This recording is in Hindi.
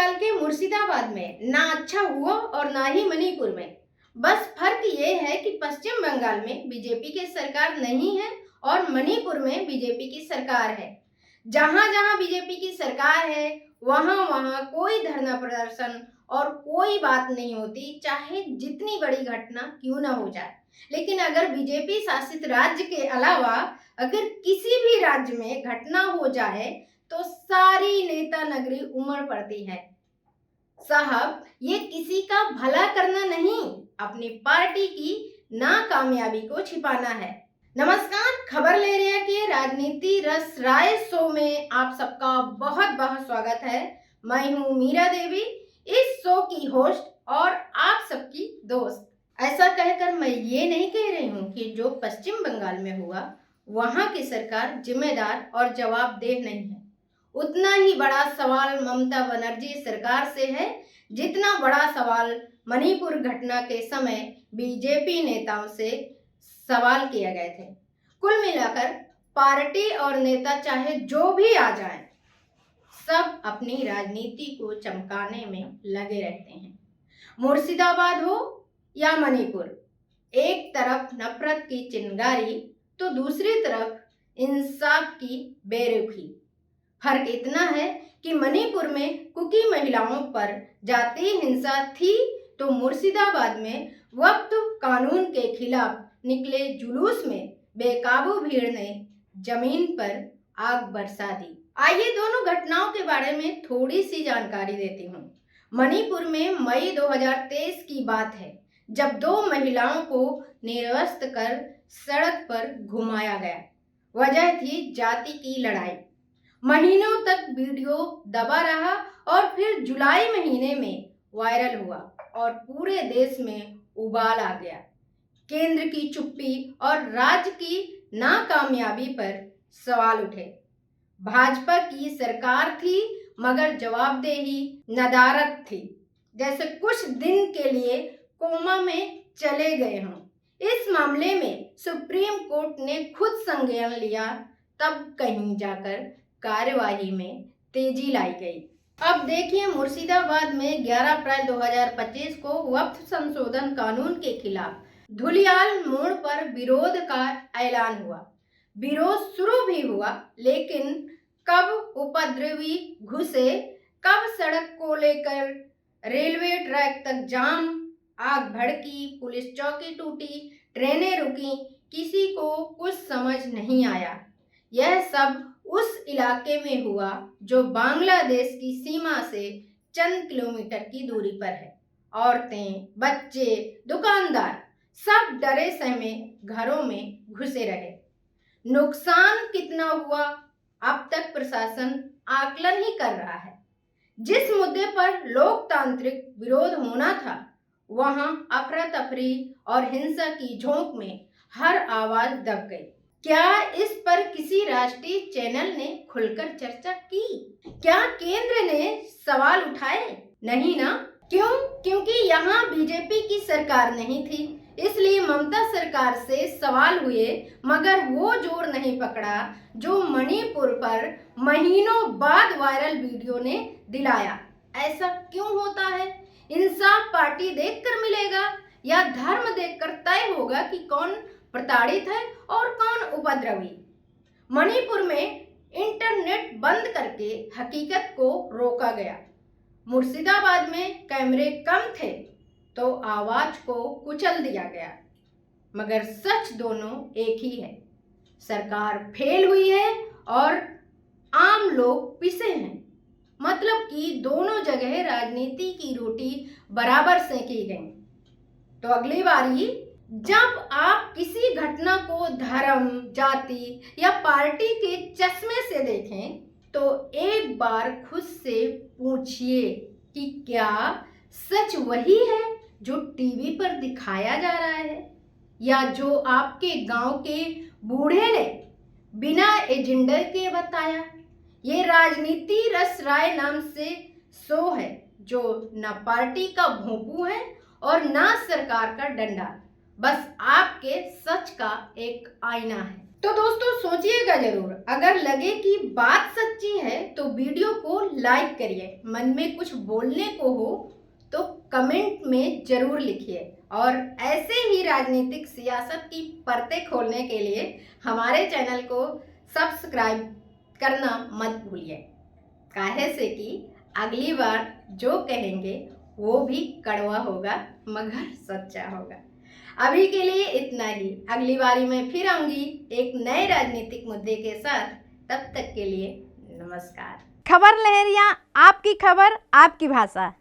बंगाल के मुर्शिदाबाद में ना अच्छा हुआ और ना ही मणिपुर में। बस फर्क ये है कि पश्चिम बंगाल में बीजेपी की सरकार नहीं है और मणिपुर में बीजेपी की सरकार है। जहां जहां बीजेपी की सरकार है वहां वहां कोई धरना प्रदर्शन और कोई बात नहीं होती, चाहे जितनी बड़ी घटना क्यों ना हो जाए। लेकिन अगर बीजेपी शासित राज्य के अलावा अगर किसी भी राज्य में घटना हो जाए तो सारी नेता नगरी उमड़ पड़ती है। साहब, ये किसी का भला करना नहीं, अपनी पार्टी की नाकामयाबी को छिपाना है। नमस्कार, खबर ले रहे के राजनीति रस राय शो में आप सबका बहुत बहुत स्वागत है। मैं हूँ मीरा देवी, इस शो की होस्ट और आप सबकी दोस्त। ऐसा कहकर मैं ये नहीं कह रही हूँ कि जो पश्चिम बंगाल में हुआ वहां की सरकार जिम्मेदार और जवाबदेह नहीं है। उतना ही बड़ा सवाल ममता बनर्जी सरकार से है जितना बड़ा सवाल मणिपुर घटना के समय बीजेपी नेताओं से सवाल किए गए थे। कुल मिलाकर पार्टी और नेता चाहे जो भी आ जाएं, सब अपनी राजनीति को चमकाने में लगे रहते हैं। मुर्शिदाबाद हो या मणिपुर, एक तरफ नफरत की चिंगारी तो दूसरी तरफ इंसाफ की बेरुखी। फर्क इतना है कि मणिपुर में कुकी महिलाओं पर जातीय हिंसा थी तो मुर्शिदाबाद में वक्त कानून के खिलाफ निकले जुलूस में बेकाबू भीड़ ने जमीन पर आग बरसा दी। आइए दोनों घटनाओं के बारे में थोड़ी सी जानकारी देती हूँ। मणिपुर में मई 2023 की बात है जब दो महिलाओं को निर्वस्त्र कर सड़क पर घुमाया गया। वजह थी जाति की लड़ाई। महीनों तक वीडियो दबा रहा और फिर जुलाई महीने में वायरल हुआ और पूरे देश में उबाल आ गया। केंद्र की चुप्पी और राज्य की नाकामयाबी पर सवाल उठे। भाजपा की सरकार थी मगर जवाबदेही नदारद थी, जैसे कुछ दिन के लिए कोमा में चले गए हों। इस मामले में सुप्रीम कोर्ट ने खुद संज्ञान लिया, तब कहीं जाकर कार्यवाही में तेजी लाई गई। अब देखिए, मुर्शिदाबाद में 11 अप्रैल 2025 को वक्फ संशोधन कानून के खिलाफ धुलियाल मोड़ पर विरोध का ऐलान हुआ। विरोध शुरू भी हुआ, लेकिन कब उपद्रवी घुसे, कब सड़क को लेकर रेलवे ट्रैक तक जाम, आग भड़की, पुलिस चौकी टूटी, ट्रेनें रुकी, किसी को कुछ समझ नहीं आया। यह सब उस इलाके में हुआ जो बांग्लादेश की सीमा से चंद किलोमीटर की दूरी पर है। औरतें, बच्चे, दुकानदार सब डरे सहमे घरों में घुसे रहे। नुकसान कितना हुआ अब तक प्रशासन आकलन ही कर रहा है। जिस मुद्दे पर लोकतांत्रिक विरोध होना था वहां अफरा तफरी और हिंसा की झोंक में हर आवाज दब गई। क्या इस पर किसी राष्ट्रीय चैनल ने खुलकर चर्चा की? क्या केंद्र ने सवाल उठाए? नहीं ना। क्यों? क्योंकि यहाँ बीजेपी की सरकार नहीं थी, इसलिए ममता सरकार से सवाल हुए मगर वो जोर नहीं पकड़ा जो मणिपुर पर महीनों बाद वायरल वीडियो ने दिलाया। ऐसा क्यों होता है? इंसाफ पार्टी देखकर मिलेगा या धर्म देखकर तय होगा कि कौन प्रताड़ित है और कौन उपद्रवी? मणिपुर में इंटरनेट बंद करके हकीकत को रोका गया। मुर्शिदाबाद में कैमरे कम थे तो आवाज को कुचल दिया गया। मगर सच दोनों एक ही है। सरकार फेल हुई है और आम लोग पिसे हैं। मतलब कि दोनों जगह राजनीति की रोटी बराबर सेंकी गई। तो अगली बारी जब आप किसी घटना को धर्म, जाति या पार्टी के चश्मे से देखें तो एक बार खुद से पूछिए कि क्या सच वही है जो टीवी पर दिखाया जा रहा है या जो आपके गांव के बूढ़े ने बिना एजेंडा के बताया। ये राजनीति रस राय नाम से शो है जो न पार्टी का भोंपू है और न सरकार का डंडा, बस आपके सच का एक आईना है। तो दोस्तों सोचिएगा जरूर, अगर लगे कि बात सच्ची है तो वीडियो को लाइक करिए, मन में कुछ बोलने को हो तो कमेंट में जरूर लिखिए, और ऐसे ही राजनीतिक सियासत की परतें खोलने के लिए हमारे चैनल को सब्सक्राइब करना मत भूलिए। काहे से कि अगली बार जो कहेंगे वो भी कड़वा होगा मगर सच्चा होगा। अभी के लिए इतना ही, अगली बारी मैं फिर आऊंगी एक नए राजनीतिक मुद्दे के साथ। तब तक के लिए नमस्कार। खबर लहरिया, आपकी खबर आपकी भाषा।